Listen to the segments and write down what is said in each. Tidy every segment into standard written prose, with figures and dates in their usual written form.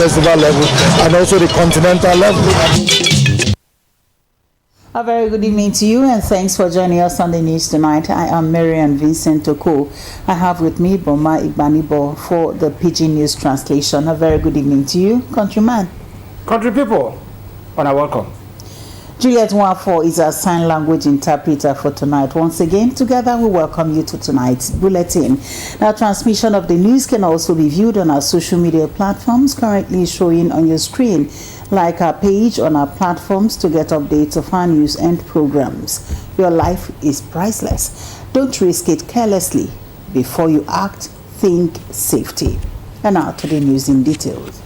festival level and also the continental level. A very good evening to you, and thanks for joining us on the news tonight. I am Marian Vincent Oko. I have with me Boma Igbanibo for the Pidgin News translation. A very good evening to you, countryman. Country people, and welcome. Juliet Nwafo is our sign language interpreter for tonight. Once again, together we welcome you to tonight's bulletin. Now, transmission of the news can also be viewed on our social media platforms currently showing on your screen. Like our page on our platforms to get updates of our news and programs. Your life is priceless. Don't risk it carelessly. Before you act, think safety. And now to the news in details.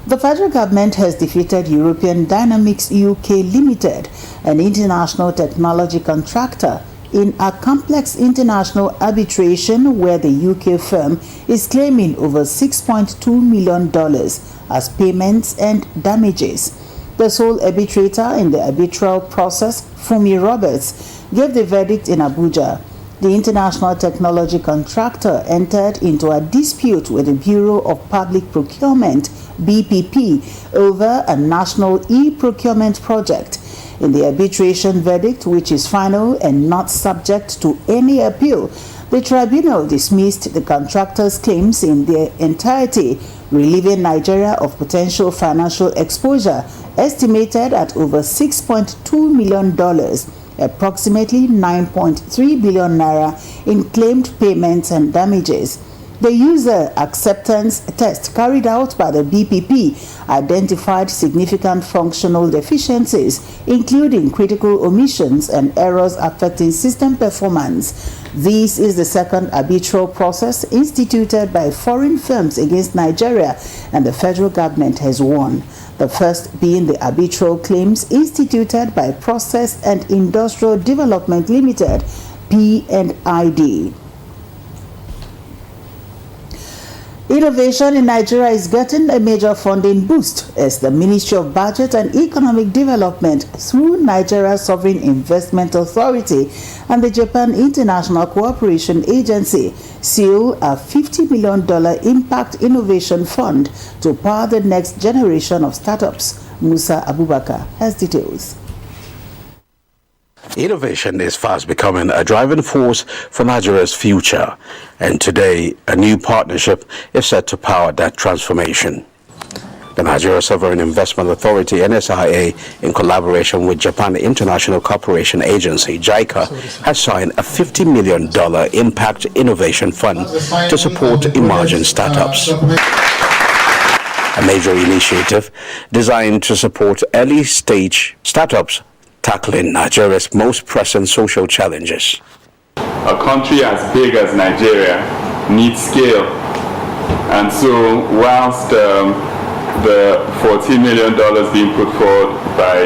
The federal government has defeated European Dynamics UK Limited, an international technology contractor, in a complex international arbitration where the UK firm is claiming over $6.2 million as payments and damages. The sole arbitrator in the arbitral process, Fumi Roberts, gave the verdict in Abuja. The international technology contractor entered into a dispute with the Bureau of Public Procurement, BPP, over a national e-procurement project. In the arbitration verdict, which is final and not subject to any appeal, the tribunal dismissed the contractor's claims in their entirety, relieving Nigeria of potential financial exposure estimated at over $6.2 million, approximately 9.3 billion naira in claimed payments and damages. The user acceptance test carried out by the BPP identified significant functional deficiencies, including critical omissions and errors affecting system performance. This is the second arbitral process instituted by foreign firms against Nigeria, and the federal government has won. The first being the arbitral claims instituted by Process and Industrial Development Limited, P&ID. Innovation in Nigeria is getting a major funding boost as the Ministry of Budget and Economic Development, through Nigeria Sovereign Investment Authority and the Japan International Cooperation Agency, seal a $50 million Impact Innovation Fund to power the next generation of startups. Musa Abubakar has details. Innovation is fast becoming a driving force for Nigeria's future, and today a new partnership is set to power that transformation. The Nigeria Sovereign Investment Authority, NSIA, in collaboration with Japan International Cooperation Agency, JICA, has signed a $50 million Impact Innovation Fund to support emerging startups. A major initiative designed to support early-stage startups tackling Nigeria's most pressing social challenges. A country as big as Nigeria needs scale, and so whilst the $14 million being put forward by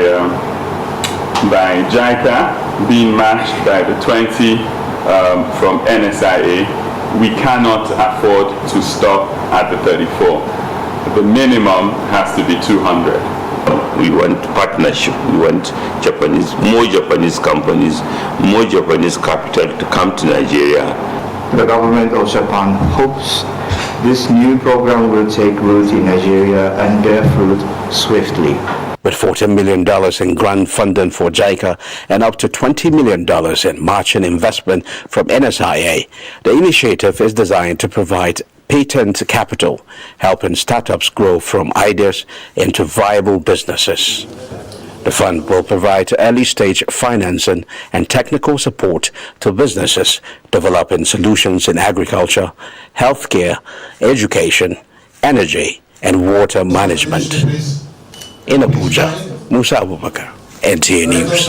JICA being matched by the 20 from NSIA, we cannot afford to stop at the 34. The minimum has to be 200. We want partnership. We want more Japanese companies, more Japanese capital to come to Nigeria. The government of Japan hopes this new program will take root in Nigeria and bear fruit swiftly. With $14 million in grant funding for JICA and up to $20 million in matching investment from NSIA, the initiative is designed to provide patent capital, helping startups grow from ideas into viable businesses. The fund will provide early-stage financing and technical support to businesses developing solutions in agriculture, healthcare, education, energy, and water management. In Abuja, Musa Abubakar, NTA News.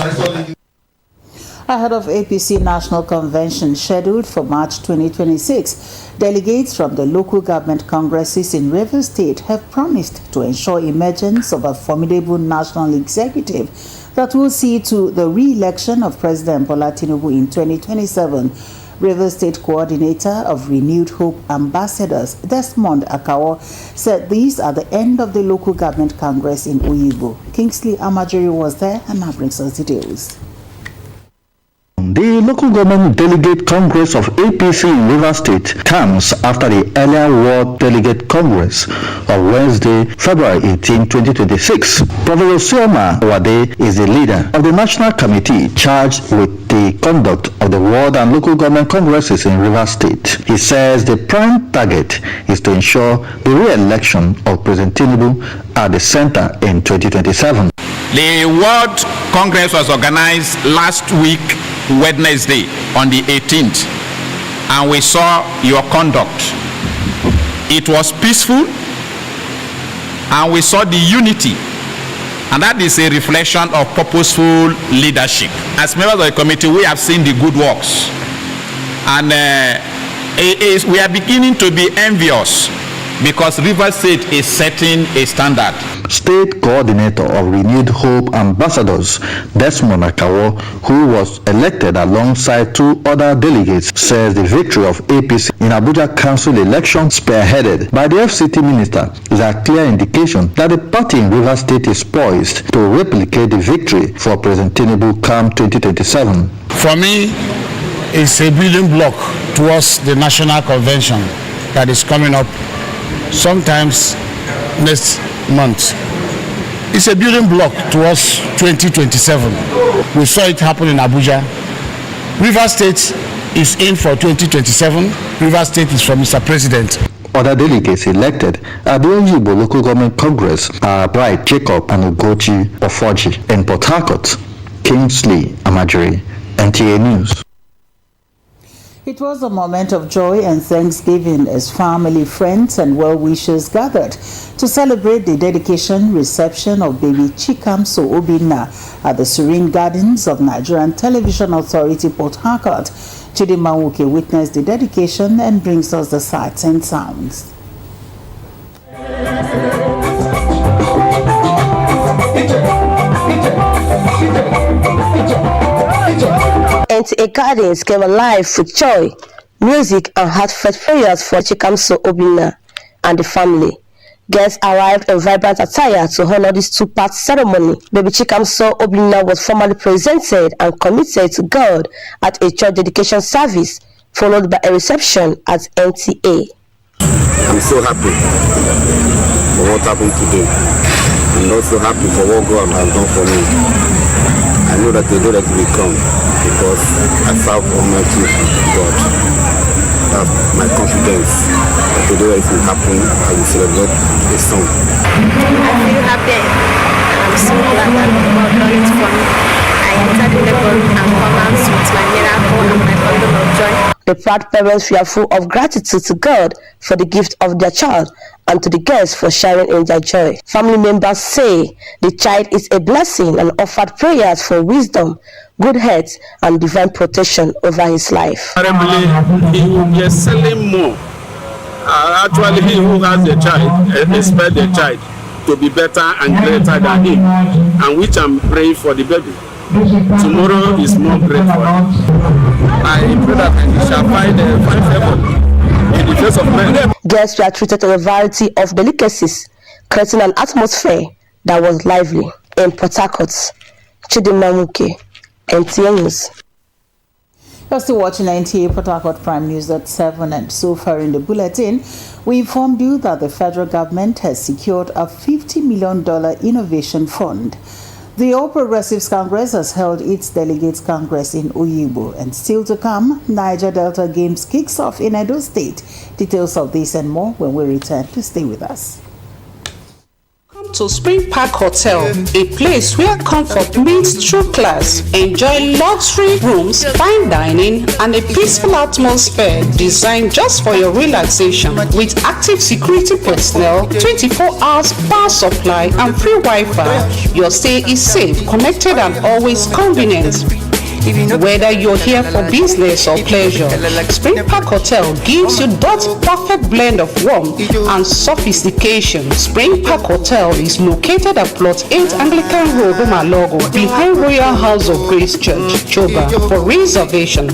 Ahead of APC National Convention scheduled for March 2026, delegates from the local government congresses in Rivers State have promised to ensure emergence of a formidable national executive that will see to the re-election of President Bola Tinubu in 2027. Rivers State Coordinator of Renewed Hope Ambassadors, Desmond Akawo, said these are the end of the local government congress in Oyibo. Kingsley Amajiri was there and now brings us details. The local government delegate congress of APC in Rivers State comes after the earlier Ward Delegate Congress of Wednesday, February 18, 2026. Professor Sioma Wade is the leader of the National Committee charged with the conduct of the Ward and local government congresses in Rivers State. He says the prime target is to ensure the re-election of President Tinubu at the center in 2027. The World Congress was organized last week, Wednesday, on the 18th, and we saw your conduct. It was peaceful, and we saw the unity, and that is a reflection of purposeful leadership. As members of the committee, we have seen the good works, and we are beginning to be envious because Rivers State is setting a standard. State Coordinator of Renewed Hope Ambassadors, Desmond Akawo, who was elected alongside two other delegates, says the victory of APC in Abuja Council election spearheaded by the FCT minister is a clear indication that the party in Rivers State is poised to replicate the victory for President Tinubu come 2027. For me, it's a building block towards the national convention that is coming up sometimes next month. It's a building block towards 2027. We saw it happen in Abuja. Rivers State is in for 2027. Rivers State is for Mr. President. Other delegates elected at the Oyibo Local Government Congress are Bright Jacob and Ugochi Ofoji in Port Harcourt. Kingsley Amajiri, NTA News. It was a moment of joy and thanksgiving as family, friends, and well-wishers gathered to celebrate the dedication reception of baby Chikamso Obinna at the Serene Gardens of Nigerian Television Authority, Port Harcourt. Chidinma Nwuke witnessed the dedication and brings us the sights and sounds. NTA Gardens came alive with joy, music, and heartfelt prayers for Chikamso Obinna and the family. Guests arrived in vibrant attire to honor this two-part ceremony. Baby Chikamso Obinna was formally presented and committed to God at a church dedication service, followed by a reception at NTA. I'm so happy for what happened today. I'm also happy for what God has done for me. I know that the day that will come because I serve Almighty God. That's my confidence that the day that it will happen, I will celebrate a song. I feel happy and I'm so glad that God done it for me. I entered in the glory and commenced with my miracle and my bundle of joy. The proud parents were full of gratitude to God for the gift of their child and to the guests for sharing in their joy. Family members say the child is a blessing and offered prayers for wisdom, good health, and divine protection over his life. He will be excelling more. Actually, he who has the child expects the child to be better and greater than him, and which I'm praying for the baby. Tomorrow is more great for him. I pray that he shall find favor in the face of men. Guests were treated to a variety of delicacies, creating an atmosphere that was lively. In Port Harcourt, Chidinma Nwuke, NTA News. You're still watching NTA Port Harcourt Prime News at 7, and so far in the bulletin, we informed you that the federal government has secured a $50 million innovation fund. The All Progressives Congress has held its Delegates Congress in Oyibo, and still to come, Niger Delta Games kicks off in Edo State. Details of this and more when we return. To stay with us. Come to Spring Park Hotel, a place where comfort meets true class. Enjoy luxury rooms, fine dining, and a peaceful atmosphere designed just for your relaxation. With active security personnel, 24 hours power supply, and free Wi-Fi, your stay is safe, connected, and always convenient. Whether you're here for business or pleasure, Spring Park Hotel gives you that perfect blend of warmth and sophistication. Spring Park Hotel is located at Plot 8 Anglican Road, Umalogo, behind Royal House of Grace Church, Choba. For reservation,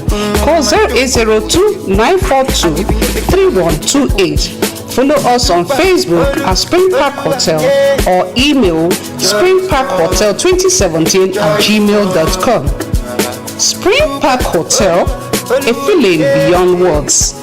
call 0802-942-3128. Follow us on Facebook at Spring Park Hotel or email springparkhotel2017@gmail.com. Spring Park Hotel, a feeling beyond words.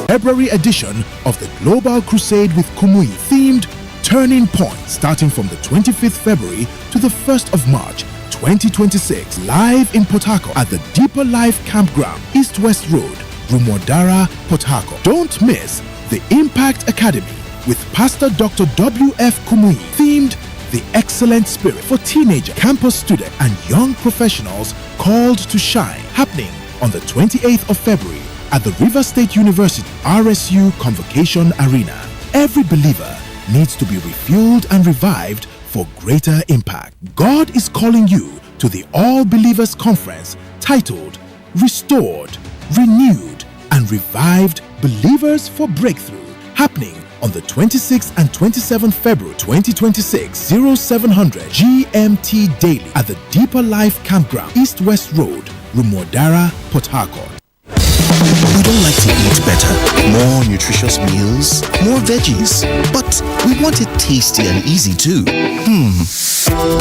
February edition of the Global Crusade with Kumuyi themed Turning Point, starting from the 25th February to the 1st of March 2026, live in Port Harcourt at the Deeper Life Campground, East West Road, Rumodara, Port Harcourt. Don't miss the Impact Academy with Pastor Dr. W.F. Kumuyi, themed The Excellent Spirit for teenager, campus student, and young professionals called to shine, happening on the 28th of February at the River State University RSU Convocation Arena. Every believer needs to be refueled and revived for greater impact. God is calling you to the All Believers Conference titled Restored, Renewed, and Revived Believers for Breakthrough, happening on the 26th and 27th February 2026, 0700 GMT daily at the Deeper Life Campground, East West Road, Rumodara, Port Harcourt. We don't like to eat better, more nutritious meals, more veggies, but we want it tasty and easy too.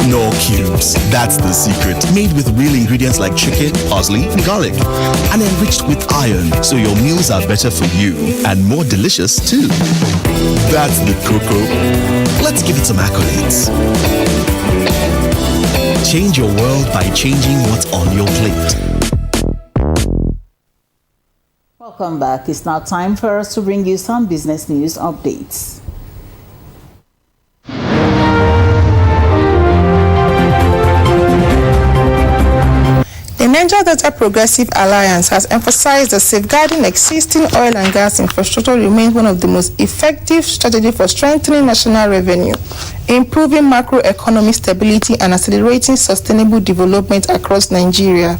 No cubes, that's the secret. Made with real ingredients like chicken, parsley, and garlic, and enriched with iron, so your meals are better for you and more delicious too. That's the cocoa. Let's give it some accolades. Change your world by changing what's on your plate. Welcome back. It's now time for us to bring you some business news updates. The Niger Delta Progressive Alliance has emphasized that safeguarding existing oil and gas infrastructure remains one of the most effective strategies for strengthening national revenue, improving macroeconomic stability, and accelerating sustainable development across Nigeria.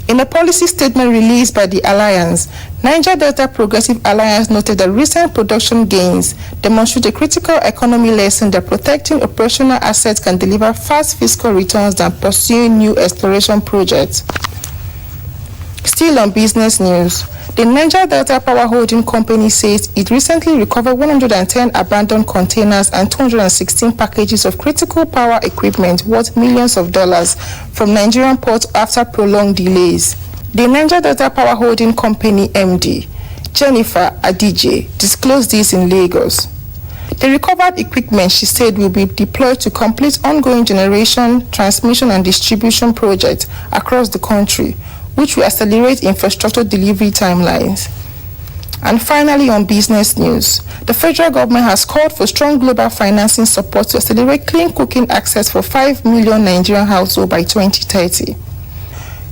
In a policy statement released by the Alliance, Niger Delta Progressive Alliance noted that recent production gains demonstrate a critical economy lesson that protecting operational assets can deliver fast fiscal returns than pursuing new exploration projects. Still on business news, the Niger Delta Power Holding Company says it recently recovered 110 abandoned containers and 216 packages of critical power equipment worth millions of dollars from Nigerian ports after prolonged delays. The Niger Delta Power Holding Company MD, Jennifer Adije, disclosed this in Lagos. The recovered equipment, she said, will be deployed to complete ongoing generation, transmission, and distribution projects across the country, which will accelerate infrastructure delivery timelines. And finally, on business news, the federal government has called for strong global financing support to accelerate clean cooking access for 5 million Nigerian households by 2030.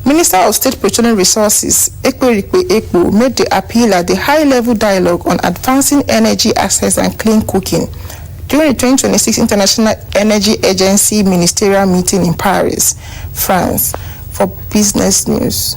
Minister of State Petroleum Resources, Ekperikpe Ekpo, made the appeal at the high-level dialogue on advancing energy access and clean cooking during the 2026 International Energy Agency Ministerial Meeting in Paris, France. For business news.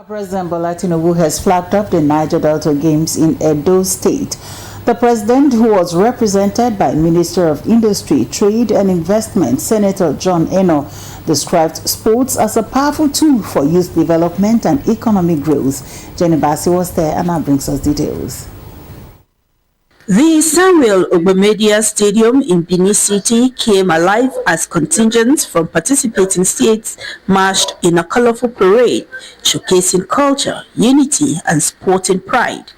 President Bola Tinubu has flagged up the Niger Delta Games in Edo State. The president, who was represented by Minister of Industry, Trade and Investment, Senator John Eno, described sports as a powerful tool for youth development and economic growth. Jenny Bassi was there and now brings us details. The Samuel Ogbemedia Stadium in Benin City came alive as contingents from participating states marched in a colorful parade, showcasing culture, unity, and sporting pride.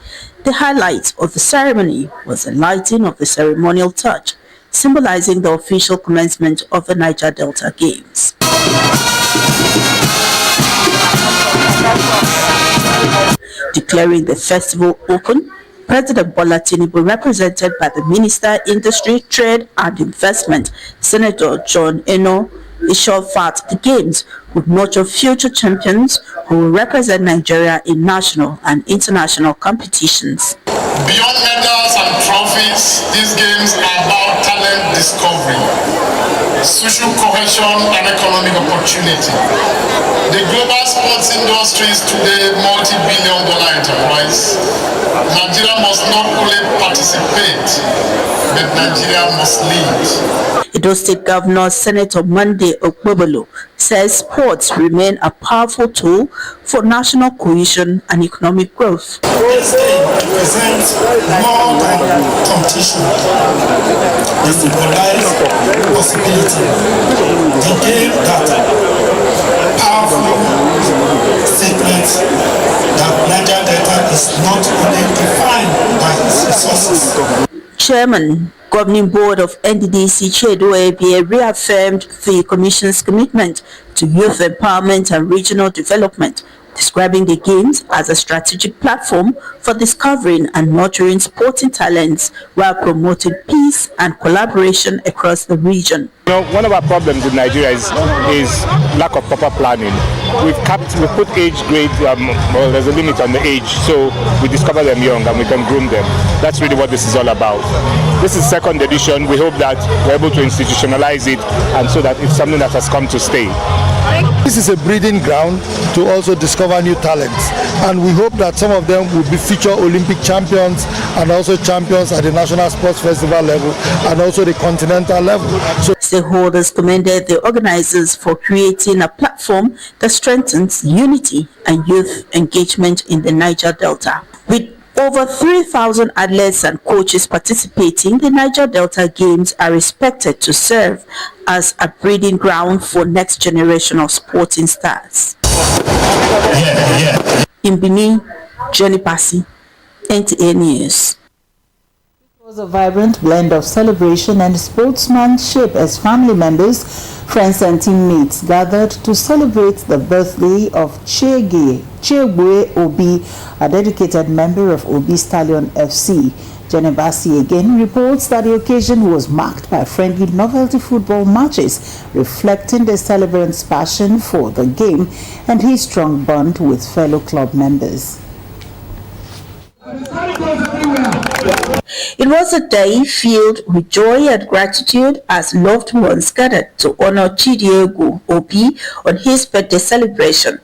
The highlight of the ceremony was the lighting of the ceremonial torch, symbolizing the official commencement of the Niger Delta Games. Declaring the festival open, President Bola Tinubu, represented by the Minister, Industry, Trade and Investment, Senator John Eno, assured that the Games would nurture future champions who will represent Nigeria in national and international competitions. Beyond medals and trophies, these Games are about talent discovery, social cohesion and economic opportunity. The global sports industry is today a multi-billion-dollar enterprise. Nigeria must not only participate, but Nigeria must lead. Edo State Governor Senator Monday Okpebolo says sports remain a powerful tool for national cohesion and economic growth. This game represents more than competition. It symbolizes possibility. The game that powerful statements that Niger Delta is not only defined by its resources. Chairman, Governing Board of NDDC Chedo Ebie reaffirmed the Commission's commitment to youth empowerment and regional development, describing the Games as a strategic platform for discovering and nurturing sporting talents while promoting peace and collaboration across the region. You know, one of our problems in Nigeria is lack of proper planning. We put age grade, well, there's a limit on the age, so we discover them young and we can groom them. That's really what this is all about. This is second edition. We hope that we're able to institutionalize it and so that it's something that has come to stay. This is a breeding ground to also discover new talents, and we hope that some of them will be future Olympic champions and also champions at the National Sports Festival level and also the continental level. So stakeholders commended the organizers for creating a platform that strengthens unity and youth engagement in the Niger Delta. With over 3,000 athletes and coaches participating, the Niger Delta Games are expected to serve as a breeding ground for next generation of sporting stars. In Benin, Jenny Passy, NTA News. It was a vibrant blend of celebration and sportsmanship as family members, friends and teammates gathered to celebrate the birthday of Chegwe Obi, a dedicated member of Obi Stallion FC. Genebasi again reports that the occasion was marked by friendly novelty football matches, reflecting the celebrant's passion for the game and his strong bond with fellow club members. It was a day filled with joy and gratitude as loved ones gathered to honor Chegwe Obi on his birthday celebration.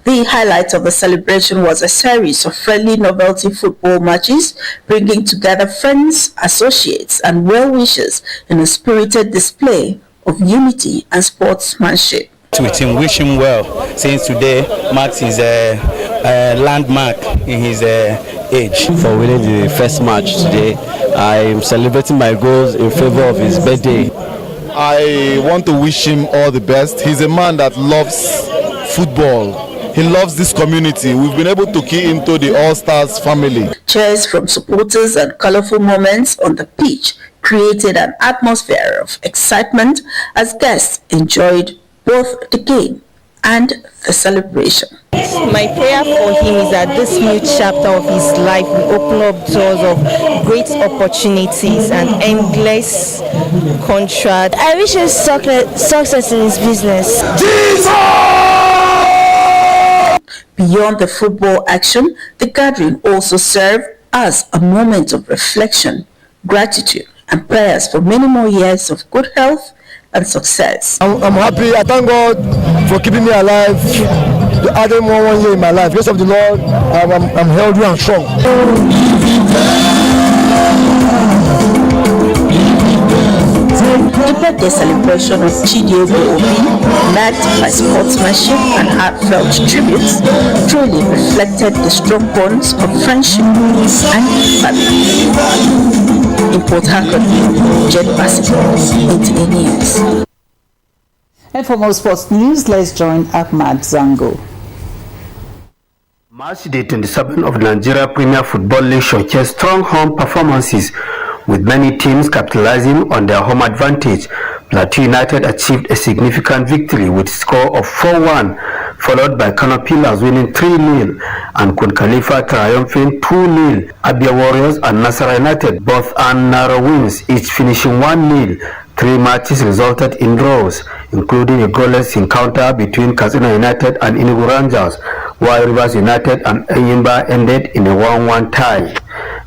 The highlight of the celebration was a series of friendly novelty football matches, bringing together friends, associates, and well-wishers in a spirited display of unity and sportsmanship. With him, wish him well, since today marks his landmark in his age. For winning the first match today, I am celebrating my goals in favor of his birthday. I want to wish him all the best. He's a man that loves football. He loves this community. We've been able to key into the All-Stars family. Cheers from supporters and colorful moments on the pitch created an atmosphere of excitement as guests enjoyed both the game and the celebration. My prayer for him is that this new chapter of his life will open up doors of great opportunities and endless contract. I wish him success in his business. Beyond the football action, the gathering also served as a moment of reflection, gratitude, and prayers for many more years of good health and success. I'm happy. I thank God for keeping me alive, adding one year in my life. Because of the Lord, I'm healthy and strong. The birthday celebration of Chegwe Obi, marked by sportsmanship and heartfelt tributes, truly reflected the strong bonds of friendship and family. In Port Harcourt, Jenny Passy, NTA News. And for more sports news, let's join Ahmad Zango. Match day 27 of the Nigeria Premier Football League showcased strong home performances, with many teams capitalizing on their home advantage. Plateau United achieved a significant victory with a score of 4-1, followed by Kano Pillars winning 3-0 and Kun Khalifa triumphing 2-0. Abia Warriors and Nasara United both earned narrow wins, each finishing 1-0. 3 matches resulted in draws, including a goalless encounter between Katsina United and Enugu Rangers, while Rivers United and Enyimba ended in a 1-1 tie.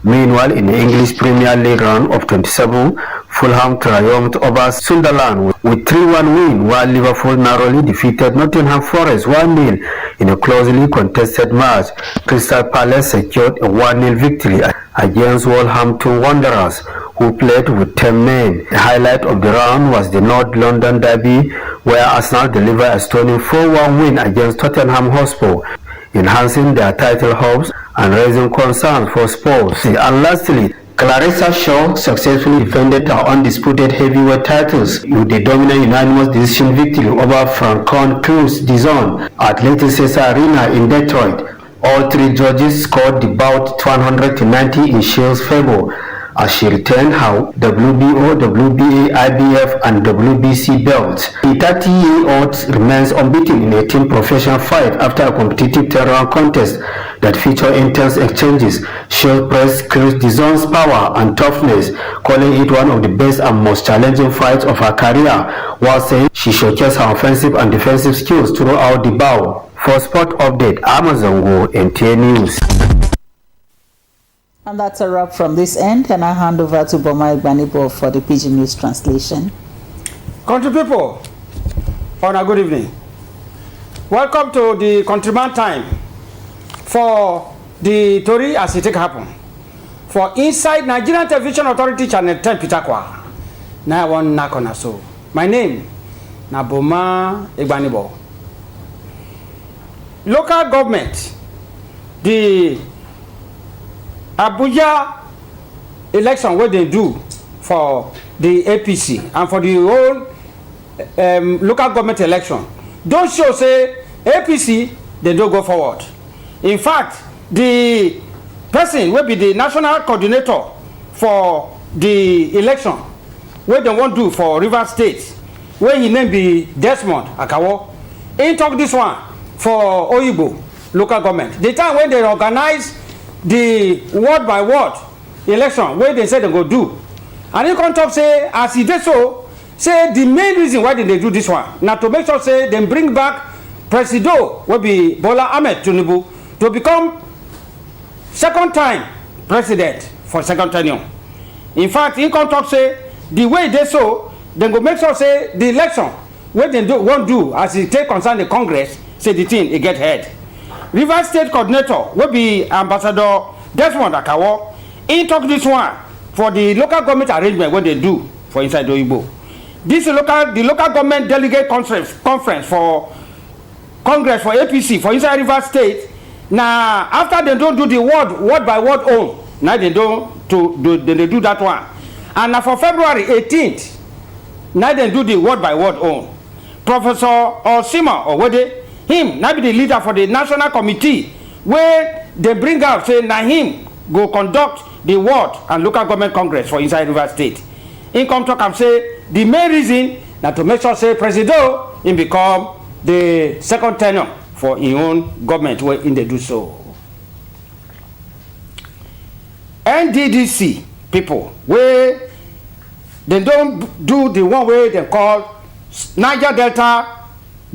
Meanwhile, in the English Premier League round of 27, Fulham triumphed over Sunderland with 3-1 win, while Liverpool narrowly defeated Nottingham Forest 1-0 in a closely contested match. Crystal Palace secured a 1-0 victory against Wolverhampton Wanderers, who played with 10 men. The highlight of the round was the North London derby, where Arsenal delivered a stunning 4-1 win against Tottenham Hotspur, enhancing their title hopes and raising concerns for Spurs. And lastly, Clarissa Shaw successfully defended her undisputed heavyweight titles with a dominant unanimous decision victory over Francois Cruz-Dizon at Leicester Arena in Detroit. All three judges scored the bout 190 in Shaw's favor as she retained her WBO, WBA, IBF and WBC belts. The 30-year-old remains unbeaten in a team professional fight after a competitive 10-round contest that featured intense exchanges. Shaw praised Cruz-Dizon's power and toughness, calling it one of the best and most challenging fights of her career, while saying she showcased her offensive and defensive skills throughout the bout. For Sport Update, Amazongo, NTA News. And that's a wrap from this end, and I hand over to Boma Igbanibo for the Pidgin News translation. Country people, on a good evening. Welcome to the Countryman Time for the Tori as it take happen. For inside Nigerian Television Authority Channel 10 Pitakwa. Now I want knock on so. My name na Boma Igbanibo. Local government, the Abuja election what they do for the APC and for the whole local government election don't show say APC they don't go forward. In fact, the person will be the national coordinator for the election what they want do for Rivers State, where he name be Desmond Akawo. He talk this one for Oyibo local government. The time when they organize the word by word election wey they say they go do, and he come talk say as e dey so say the main reason why they do this one na to make sure say dem bring back presido wey be Bola Ahmed Tinubu to become second time president for second tenure. In fact, he come talk say the way e dey so dem go make sure say the election wey dem wan do as e take concern the Congress say the thing e get head. Rivers State coordinator will be Ambassador Desmond Akawo. He talk this one for the local government arrangement what they do for inside Oyibo. This the local government delegate conference for Congress for APC for inside Rivers State. Now after they don't do the word by word own, now they do that one. And now for February 18th, now they do the word by word own. Professor Osima Owode, him now be the leader for the national committee where they bring out say na him go conduct the ward and local government congress for inside River State. He come talk and say the main reason na to make sure say Presido him become the second tenure for his own government where in they do so. NDDC people where they don't do the one way they call Niger Delta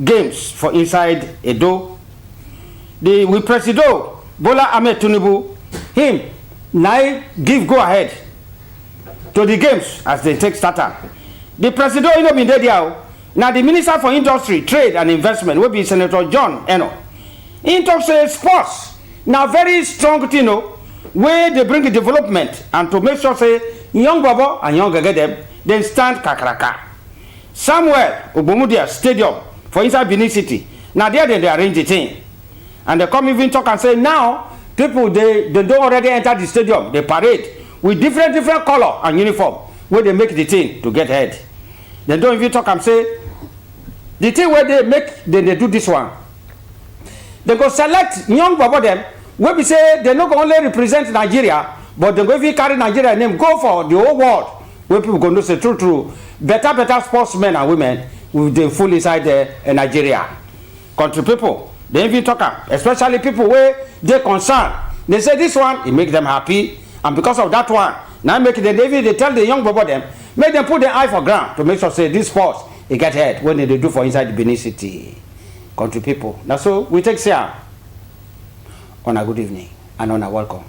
games for inside Edo. With Presido Bola Ahmed Tinubu, him now give go ahead to the games as they take starter. The Presido you know been there now. The Minister for Industry, Trade and Investment will be Senator John Eno. He talks say sports now very strong thing, where they bring the development and to make sure say young Baba and young Gagedem then stand kakaraka. Somewhere Obomudia Stadium for inside Benin City. Now there they arrange the thing. And they come even talk and say now people they don't already enter the stadium. They parade with different color and uniform where they make the thing to get head. They don't even talk and say the thing where they make then they do this one. They go select young Baba them where we say they not only represent Nigeria, but they go even carry Nigeria name go for the whole world where people go to say true better sportsmen and women with the full inside Nigeria. Country people, they even talk, especially people where they concerned. They say this one, it make them happy, and because of that one, now make them they tell the young people them, make them put their eye for ground to make sure say this sports it get head when they do for inside the Benin City. Country people. Now so we take care on a good evening and on a welcome.